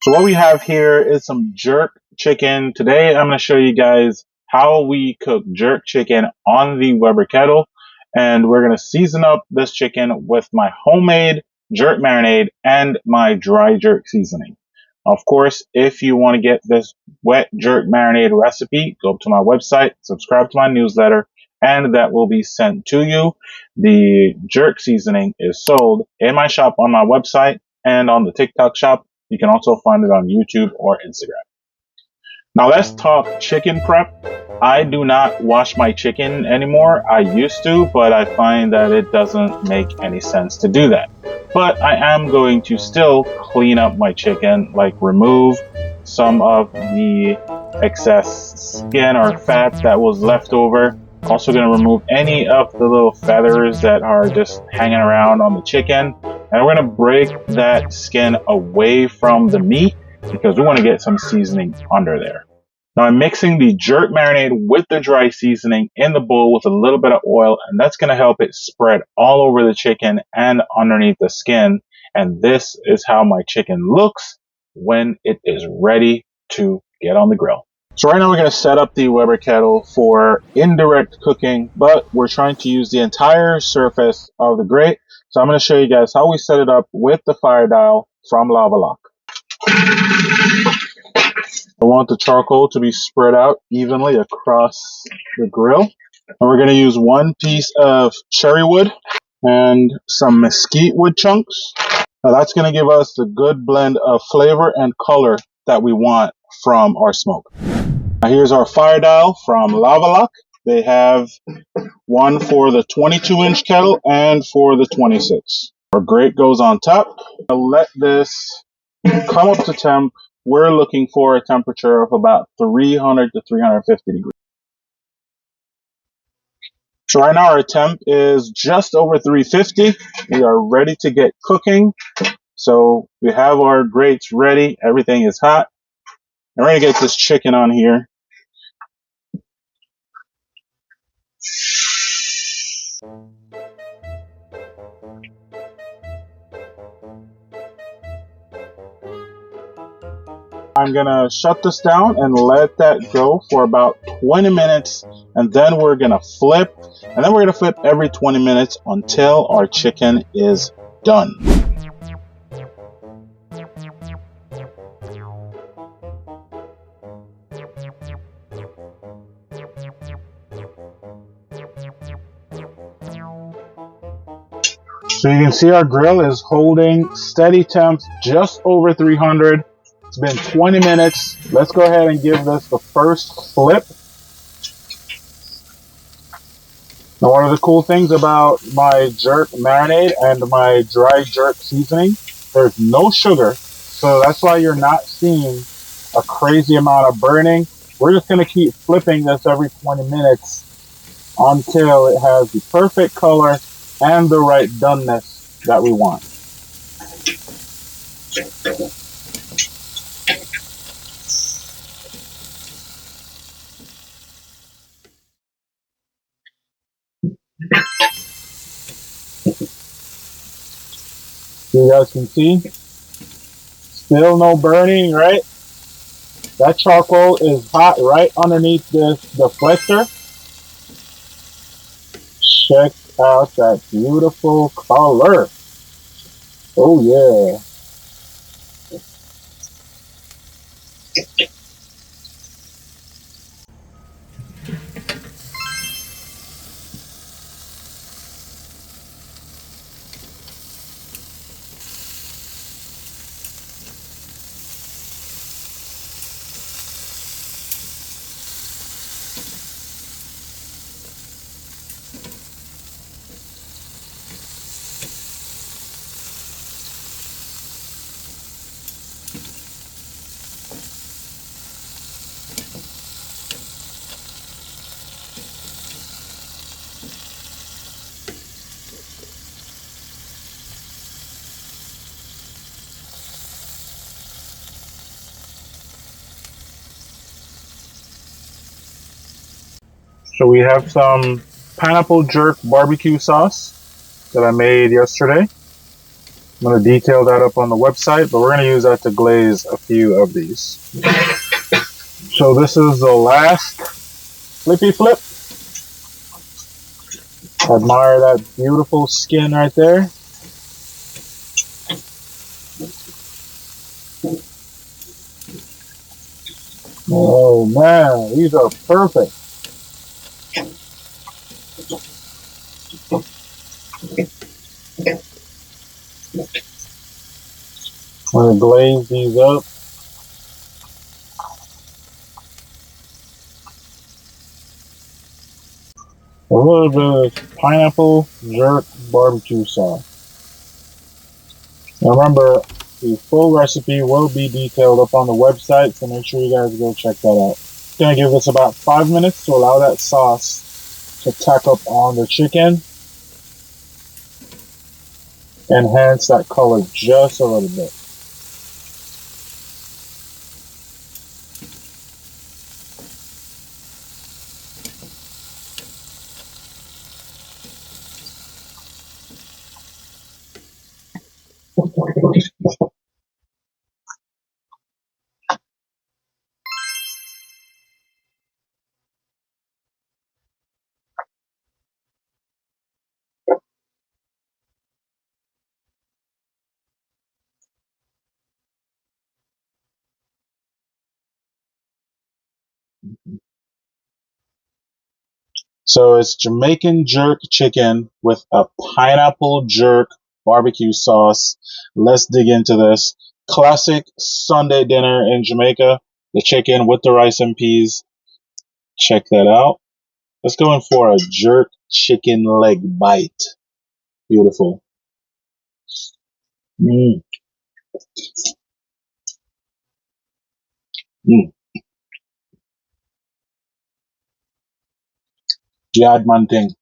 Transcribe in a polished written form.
So what we have here is some jerk chicken. Today I'm going to show you guys how we cook jerk chicken on the Weber Kettle. And we're going to season up this chicken with my homemade jerk marinade and my dry jerk seasoning. Of course, if you want to get this wet jerk marinade recipe, go to my website, subscribe to my newsletter, and that will be sent to you. The jerk seasoning is sold in my shop on my website and on the TikTok shop. You can also find it on YouTube or Instagram. Now let's talk chicken prep. I do not wash my chicken anymore. I used to, but I find that it doesn't make any sense to do that. But I am going to still clean up my chicken, like remove some of the excess skin or fat that was left over. Also going to remove any of the little feathers that are just hanging around on the chicken. And we're going to break that skin away from the meat because we want to get some seasoning under there. Now I'm mixing the jerk marinade with the dry seasoning in the bowl with a little bit of oil, and that's going to help it spread all over the chicken and underneath the skin. And this is how my chicken looks when it is ready to get on the grill. So right now we're going to set up the Weber Kettle for indirect cooking, but we're trying to use the entire surface of the grate. So I'm going to show you guys how we set it up with the fire dial from Lava Lock. I want the charcoal to be spread out evenly across the grill. And we're going to use one piece of cherry wood and some mesquite wood chunks. Now that's going to give us the good blend of flavor and color that we want from our smoke. Now here's our fire dial from Lava Lock. They have one for the 22-inch kettle and for the 26. Our grate goes on top. I'll let this come up to temp. We're looking for a temperature of about 300 to 350 degrees. So right now our temp is just over 350. We are ready to get cooking. So we have our grates ready. Everything is hot. I'm ready to get this chicken on here. I'm gonna shut this down and let that go for about 20 minutes, and then we're gonna flip, and then we're gonna flip every 20 minutes until our chicken is done. So you can see our grill is holding steady temps just over 300. It's been 20 minutes. Let's go ahead and give this the first flip. Now, one of the cool things about my jerk marinade and my dry jerk seasoning, there's no sugar. So that's why you're not seeing a crazy amount of burning. We're just going to keep flipping this every 20 minutes until it has the perfect color and the right doneness that we want. You guys can see, still no burning, right? That charcoal is hot right underneath this deflector. Check out that beautiful color. Oh yeah. So we have some pineapple jerk barbecue sauce that I made yesterday. I'm going to detail that up on the website, but we're going to use that to glaze a few of these. So this is the last flippy flip. Admire that beautiful skin right there. Oh man, these are perfect. I'm going to glaze these up. A little bit of pineapple jerk barbecue sauce. Now remember, the full recipe will be detailed up on the website, so make sure you guys go check that out. Gonna give this about 5 minutes to allow that sauce to tack up on the chicken. Enhance that color just a little bit. So it's Jamaican jerk chicken with a pineapple jerk barbecue sauce. Let's dig into this. Classic Sunday dinner in Jamaica. The chicken with the rice and peas. Check that out. Let's go in for a jerk chicken leg bite. Beautiful. Mm, mm. Yard man thing.